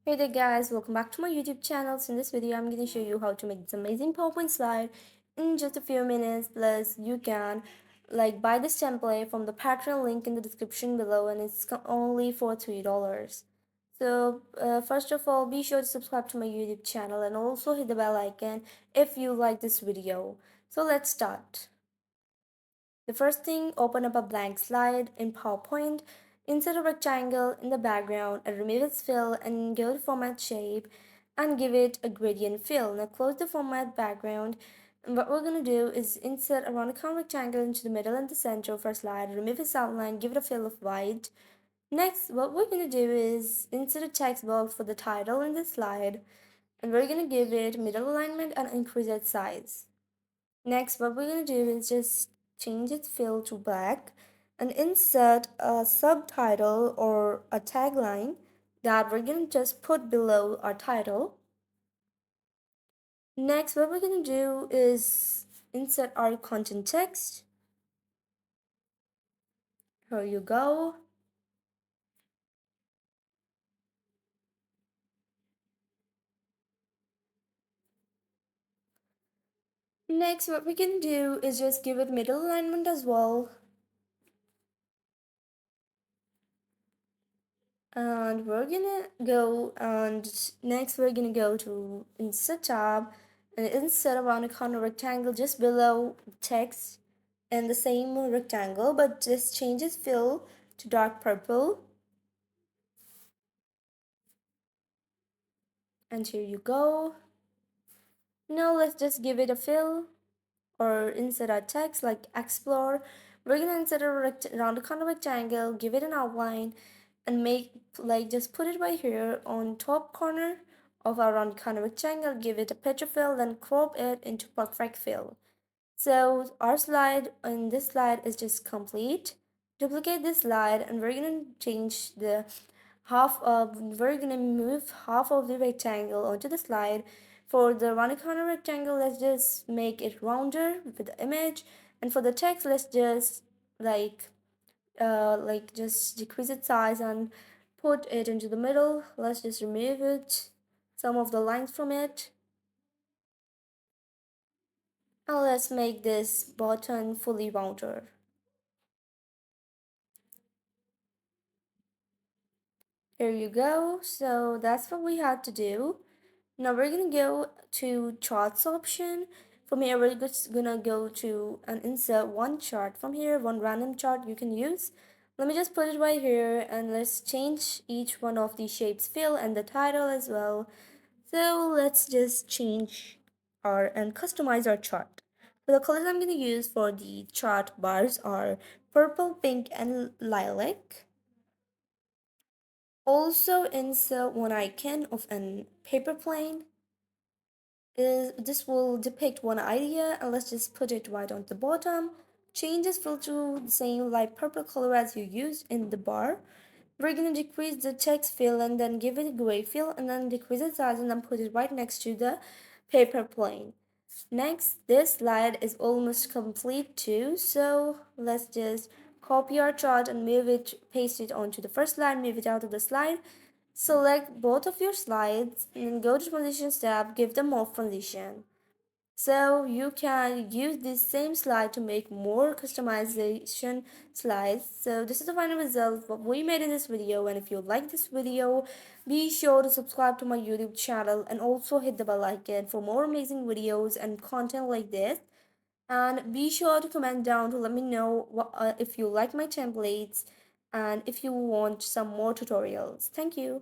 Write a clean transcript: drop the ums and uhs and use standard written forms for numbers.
Hey there guys, welcome back to my YouTube channel. So in this video, I'm going to show you how to make this amazing PowerPoint slide in just a few minutes. Plus, you can buy this template from the Patreon link in the description below, and it's only for $3. So first of all, be sure to subscribe to my YouTube channel and also hit the bell icon if you like this video. So let's start. The first thing, open up a blank slide in PowerPoint, insert a rectangle in the background and remove its fill and go to format shape and give it a gradient fill. Now close the format background, and what we're going to do is insert a round rectangle into the middle and the center of our slide, remove its outline, give it a fill of white. Next, what we're going to do is insert a text box for the title in the slide, and we're going to give it middle alignment and increase its size. Next, what we're going to do is just change its fill to black and insert a subtitle or a tagline that we're going to just put below our title. Next, what we're going to do is insert our content text. Here you go. Next, what we can do is just give it middle alignment as well. And we're gonna go and next we're gonna go to insert tab and insert around a corner rectangle just below text and the same rectangle, but just change its fill to dark purple. And here you go. Now let's just give it a fill or insert our text like explore. We're gonna insert a round corner rectangle, give it an outline and make just put it right here on top corner of our round corner rectangle, give it a picture fill, then crop it into perfect fill. So our slide in this slide is just complete. Duplicate this slide and we're gonna change the we're gonna move half of the rectangle onto the slide. For the round corner rectangle, let's just make it rounder with the image, and for the text, let's just just decrease its size and put it into the middle. Let's just remove it, some of the lines from it. Now let's make this button fully rounder. Here you go. So that's what we had to do. Now we're gonna go to charts option. From here, we're just gonna go to and insert one chart from here, one random chart you can use. Let me just put it right here and let's change each one of the shapes fill and the title as well. So let's just change our and customize our chart. So the colors I'm gonna use for the chart bars are purple, pink, and lilac. Also insert one icon of an paper plane. This will depict one idea, and let's just put it right on the bottom. Change this fill to the same light purple color as you used in the bar. We're gonna decrease the text fill and then give it a gray fill and then decrease the size and then put it right next to the paper plane. Next, this slide is almost complete too, so let's just copy our chart and move it, paste it onto the first slide, move it out of the slide. Select both of your slides and then go to transitions tab, give them morph transition. So you can use this same slide to make more customization slides. So this is the final result what we made in this video, and if you like this video, be sure to subscribe to my YouTube channel and also hit the bell icon for more amazing videos and content like this. And be sure to comment down to let me know if you like my templates and if you want some more tutorials. Thank you.